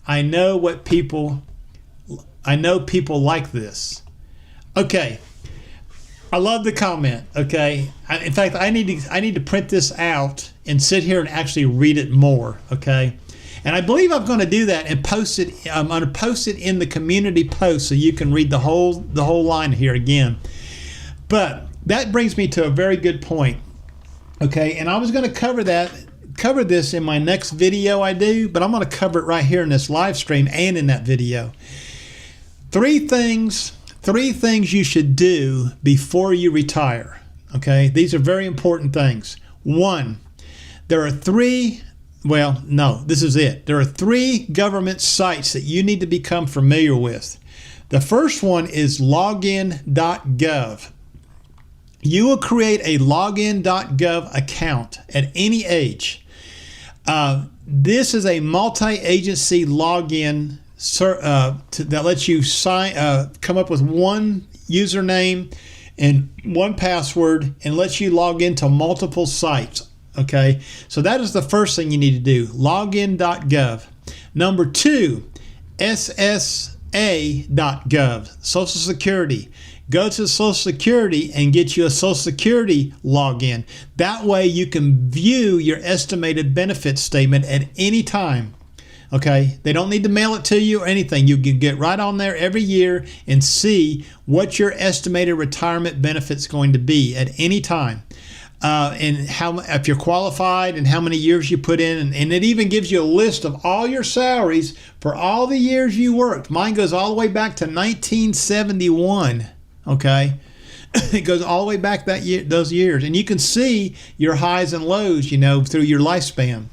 A: I know people like this. Okay. I love the comment. Okay, in fact, I need to print this out and sit here and actually read it more. Okay, and I believe I'm going to do that and post it. I'm going to post it in the community post so you can read the whole line here again. But that brings me to a very good point. Okay, and I was going to cover this in my next video I do, but I'm going to cover it right here in this live stream and in that video. Three things you should do before you retire. Okay, these are very important things. One, there are three government sites that you need to become familiar with. The first one is login.gov. You will create a login.gov account at any age. This is a multi-agency login that lets you come up with one username and one password and lets you log into multiple sites. Okay, so that is the first thing you need to do, login.gov. Number two, SSA.gov, Social Security. Go to Social Security and get you a Social Security login. That way you can view your estimated benefit statement at any time. Okay, they don't need to mail it to you or anything. You can get right on there every year and see what your estimated retirement benefit's going to be at any time, and if you're qualified and how many years you put in, and it even gives you a list of all your salaries for all the years you worked. Mine goes all the way back to 1971. Okay, it goes all the way back those years, and you can see your highs and lows, through your lifespan.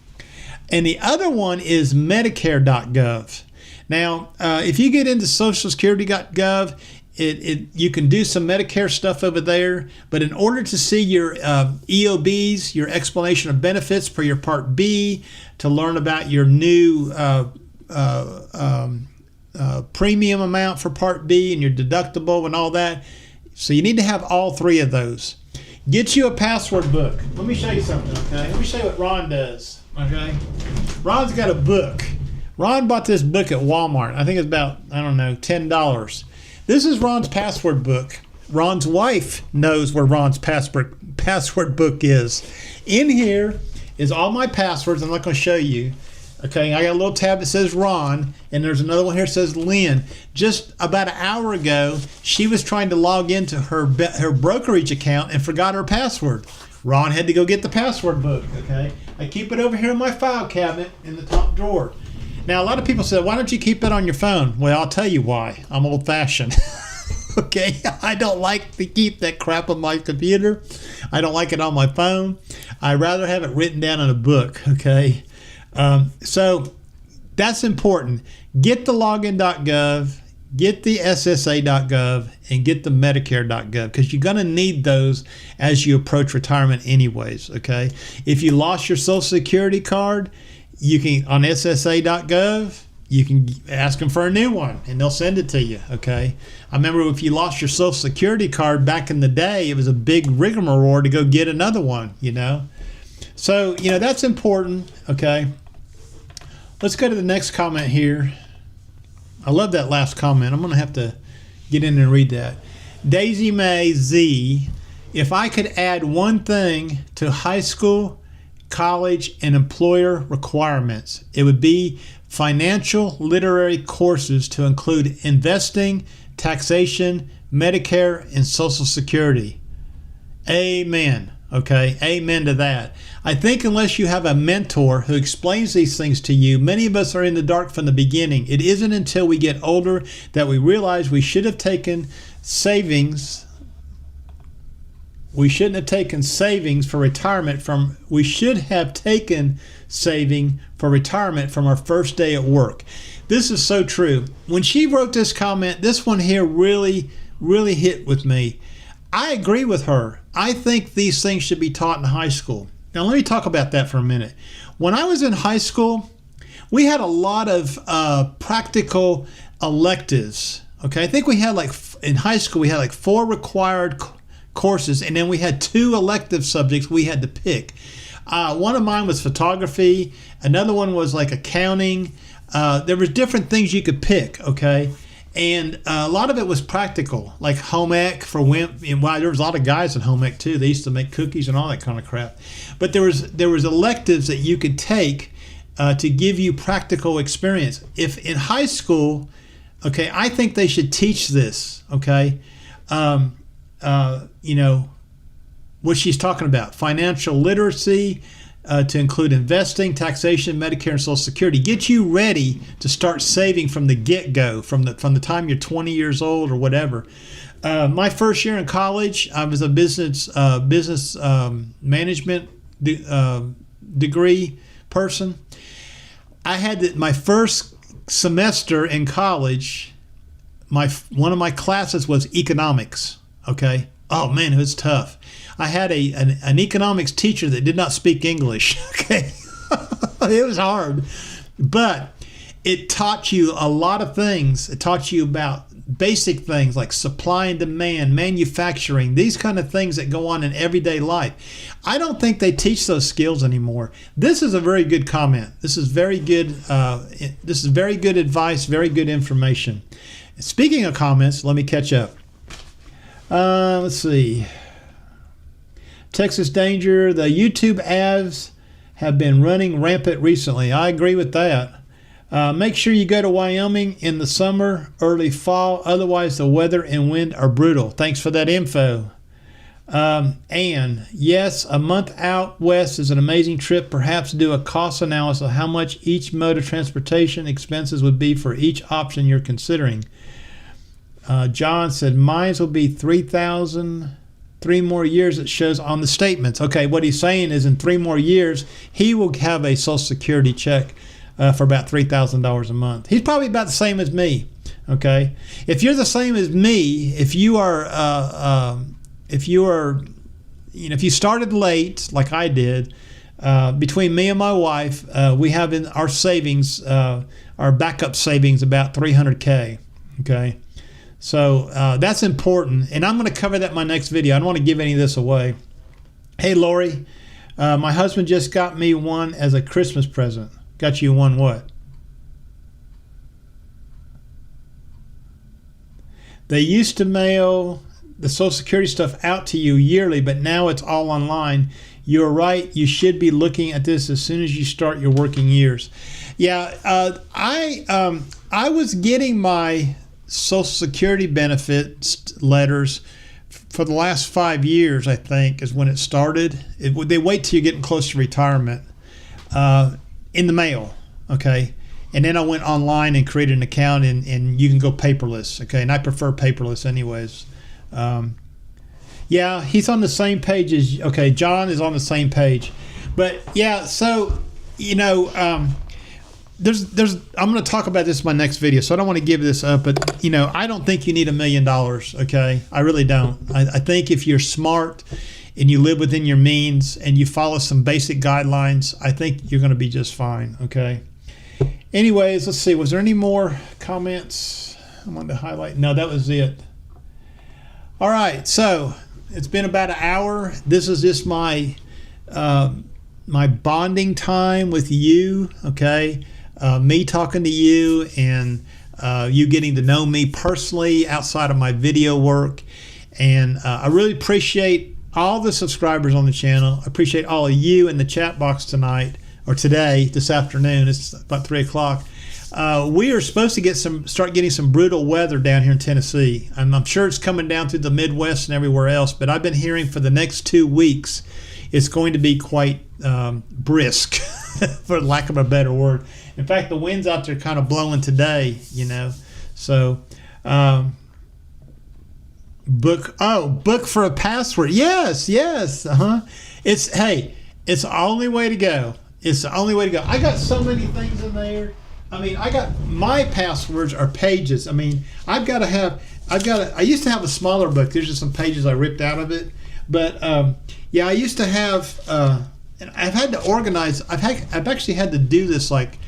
A: And the other one is Medicare.gov. Now, if you get into Social Security.gov, you can do some Medicare stuff over there. But in order to see your EOBs, your explanation of benefits for your Part B, to learn about your new premium amount for Part B and your deductible and all that, so you need to have all three of those. Get you a password book. Let me show you something, okay? Let me show you what Ron does. Okay, Ron's got a book. Ron bought this book at Walmart. I think it's about, $10. This is Ron's password book. Ron's wife knows where Ron's password book is. In here is all my passwords. I'm not going to show you. Okay, I got a little tab that says Ron, and there's another one here that says Lynn. Just about an hour ago, she was trying to log into her brokerage account and forgot her password. Ron had to go get the password book, okay? I keep it over here in my file cabinet in the top drawer. Now, a lot of people say, why don't you keep it on your phone? Well, I'll tell you why. I'm old-fashioned. Okay? I don't like to keep that crap on my computer. I don't like it on my phone. I'd rather have it written down in a book, okay? So that's important. Get the login.gov, get the SSA.gov, and get the Medicare.gov, because you're going to need those as you approach retirement anyways, okay? If you lost your Social Security card, you can, on SSA.gov, you can ask them for a new one, and they'll send it to you, okay? I remember if you lost your Social Security card back in the day, it was a big rigmarole to go get another one, So, that's important, okay? Let's go to the next comment here. I love that last comment. I'm going to have to get in and read that. Daisy May Z, if I could add one thing to high school, college, and employer requirements, it would be financial literary courses to include investing, taxation, Medicare, and Social Security. Amen. Okay, amen to that. I think unless you have a mentor who explains these things to you, many of us are in the dark from the beginning. It isn't until we get older that we realize we should have taken savings. We shouldn't have taken savings for retirement from, we should have taken saving for retirement from our first day at work. This is so true. When she wrote this comment, this one here really hit with me. I agree with her. I think these things should be taught in high school. Now, let me talk about that for a minute. When I was in high school, we had a lot of practical electives. Okay, I think we had in high school, we had 4 required courses, and then we had 2 elective subjects we had to pick. One of mine was photography. Another one was accounting. There was different things you could pick, okay? And a lot of it was practical, like home ec for women. And there was a lot of guys in home ec too. They used to make cookies and all that kind of crap. But there was electives that you could take to give you practical experience. If in high school, okay, I think they should teach this, okay? What she's talking about, financial literacy, to include investing, taxation, Medicare, and Social Security. Get you ready to start saving from the get-go, from the time you're 20 years old or whatever. My first year in college, I was a business management degree person. I had my first semester in college. One of my classes was economics. Okay. Oh man, it was tough. I had an economics teacher that did not speak English. Okay. It was hard, but it taught you a lot of things. It taught you about basic things like supply and demand, manufacturing, these kind of things that go on in everyday life. I don't think they teach those skills anymore. This is a very good comment. This is very good. This is very good advice, very good information. Speaking of comments, let me catch up. Let's see. Texas Danger, the YouTube ads have been running rampant recently. I agree with that. Make sure you go to Wyoming in the summer, early fall. Otherwise, the weather and wind are brutal. Thanks for that info. And yes, a month out west is an amazing trip. Perhaps do a cost analysis of how much each mode of transportation expenses would be for each option you're considering. John said, mine will be $3,000, 3 more years it shows on the statements. Okay, what he's saying is in 3 more years, he will have a Social Security check for about $3,000 a month. He's probably about the same as me. Okay, if you're the same as me, if you started late like I did, between me and my wife, we have in our savings, our backup savings, about $300K. Okay. So that's important, and I'm going to cover that in my next video. I don't want to give any of this away. Hey, Lori, my husband just got me one as a Christmas present. Got you one what? They used to mail the Social Security stuff out to you yearly, but now it's all online. You're right. You should be looking at this as soon as you start your working years. Yeah, I was getting my Social Security benefits letters for the last 5 years, I think, is when it started. They wait till you're getting close to retirement in the mail, okay? And then I went online and created an account, and you can go paperless, okay? And I prefer paperless anyways. Yeah, he's on the same page as, okay, John is on the same page. But yeah, so, I'm going to talk about this in my next video, so I don't want to give this up, but I don't think you need $1 million. Okay, I really don't. I think if you're smart and you live within your means and you follow some basic guidelines, I think you're going to be just fine. Okay. Anyways, let's see. Was there any more comments I wanted to highlight? No, that was it. All right. So it's been about an hour. This is just my bonding time with you. Okay. Me talking to you and you getting to know me personally outside of my video work. And I really appreciate all the subscribers on the channel. I appreciate all of you in the chat box tonight or today, this afternoon. It's about 3 o'clock. We are supposed to start getting some brutal weather down here in Tennessee. I'm sure it's coming down through the Midwest and everywhere else, but I've been hearing for the next 2 weeks it's going to be quite brisk, for lack of a better word. In fact, the wind's out there kind of blowing today, So, book for a password. Yes. It's the only way to go. It's the only way to go. I got so many things in there. I got my passwords are pages. I used to have a smaller book. There's just some pages I ripped out of it. But I used to have, and I've had to organize. I've actually had to do this like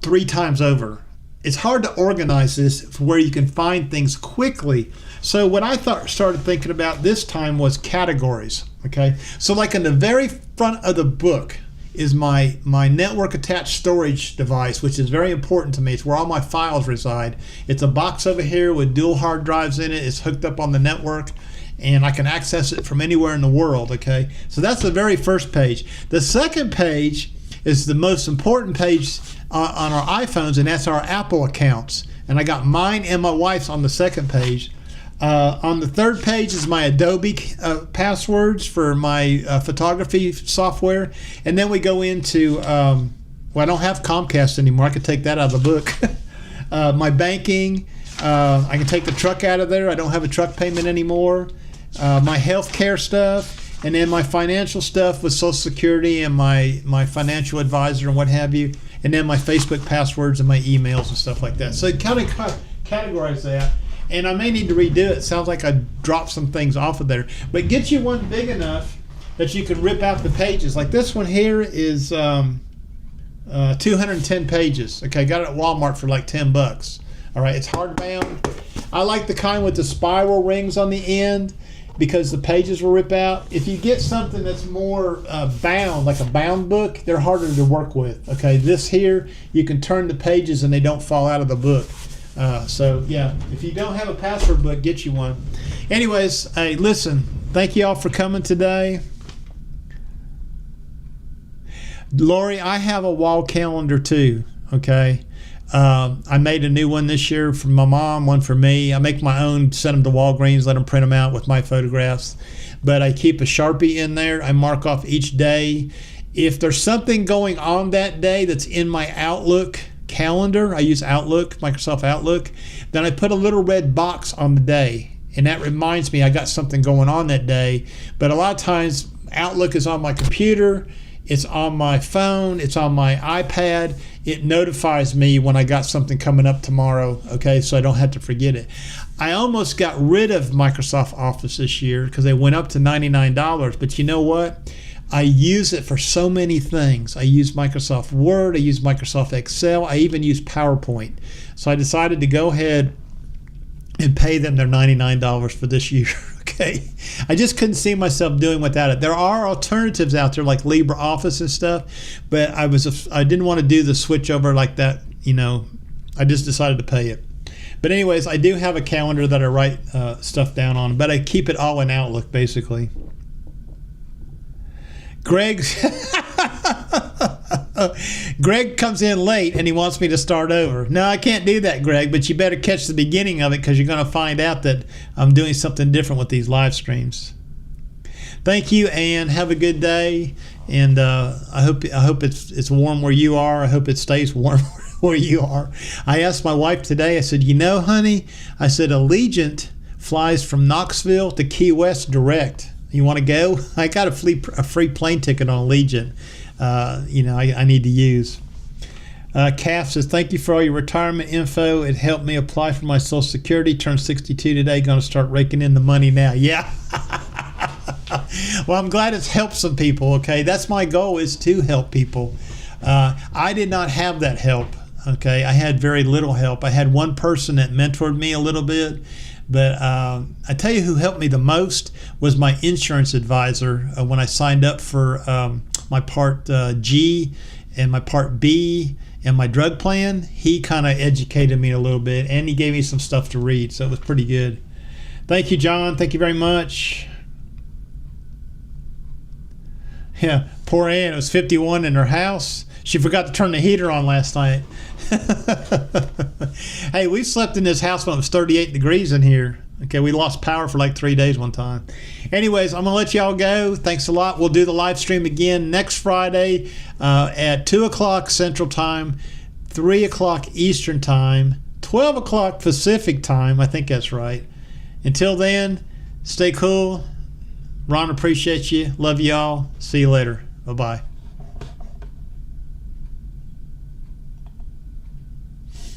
A: 3 times over. It's hard to organize this where you can find things quickly. So what I started thinking about this time was categories. Okay, so like in the very front of the book is my network attached storage device, which is very important to me. It's where all my files reside. It's a box over here with dual hard drives in it. It's hooked up on the network, and I can access it from anywhere in the world. Okay, so that's the very first page. The second page is the most important page on our iPhones, and that's our Apple accounts. And I got mine and my wife's on the second page. On the third page is my Adobe passwords for my photography software. And then we go into, I don't have Comcast anymore. I could take that out of the book. My banking, I can take the truck out of there. I don't have a truck payment anymore. My healthcare stuff, and then my financial stuff with Social Security and my financial advisor and what have you. And then my Facebook passwords and my emails and stuff like that. So kind of categorize that. And I may need to redo it. Sounds like I dropped some things off of there. But get you one big enough that you can rip out the pages. Like this one here is 210 pages. Okay, got it at Walmart for like $10. All right, it's hardbound. I like the kind with the spiral rings on the end because the pages will rip out. If you get something that's more bound, like a bound book, they're harder to work with. Okay, this here, you can turn the pages and they don't fall out of the book. So yeah, if you don't have a password book, get you one. Anyways, hey, listen, thank you all for coming today. Lori, I have a wall calendar too, okay? I made a new one this year for my mom, one for me. I make my own, send them to Walgreens, let them print them out with my photographs. But I keep a Sharpie in there. I mark off each day. If there's something going on that day that's in my Outlook calendar, I use Outlook, Microsoft Outlook, then I put a little red box on the day, and that reminds me I got something going on that day. But a lot of times Outlook is on my computer, it's on my phone, it's on my iPad. It notifies me when I got something coming up tomorrow, okay, so I don't have to forget it. I almost got rid of Microsoft Office this year because they went up to $99, but you know what? I use it for so many things. I use Microsoft Word, I use Microsoft Excel, I even use PowerPoint. So I decided to go ahead and pay them their $99 for this year, okay? I just couldn't see myself doing without it. There are alternatives out there like LibreOffice and stuff, but I didn't want to do the switch over like that, I just decided to pay it. But anyways, I do have a calendar that I write stuff down on, but I keep it all in Outlook basically. Greg comes in late and he wants me to start over. No, I can't do that, Greg, but you better catch the beginning of it because you're going to find out that I'm doing something different with these live streams. Thank you, Ann. Have a good day, and I hope it's warm where you are. I hope it stays warm where you are. I asked my wife today, I said, honey, I said Allegiant flies from Knoxville to Key West direct. You want to go? I got a free plane ticket on Allegiant. I need to use. Calf says, thank you for all your retirement info. It helped me apply for my Social Security. Turned 62 today. Going to start raking in the money now. Yeah. Well, I'm glad it's helped some people. Okay, that's my goal, is to help people. I did not have that help. Okay, I had very little help. I had one person that mentored me a little bit. But I tell you who helped me the most was my insurance advisor when I signed up for my Part G and my Part B and my drug plan. He kind of educated me a little bit, and he gave me some stuff to read, so it was pretty good. Thank you, John. Thank you very much. Yeah, poor Ann. It was 51 in her house. She forgot to turn the heater on last night. Hey, we slept in this house when it was 38 degrees in here. Okay, we lost power for like 3 days one time. Anyways, I'm going to let y'all go. Thanks a lot. We'll do the live stream again next Friday at 2 o'clock Central Time, 3 o'clock Eastern Time, 12 o'clock Pacific Time. I think that's right. Until then, stay cool. Ron appreciates you. Love y'all. See you later. Bye-bye.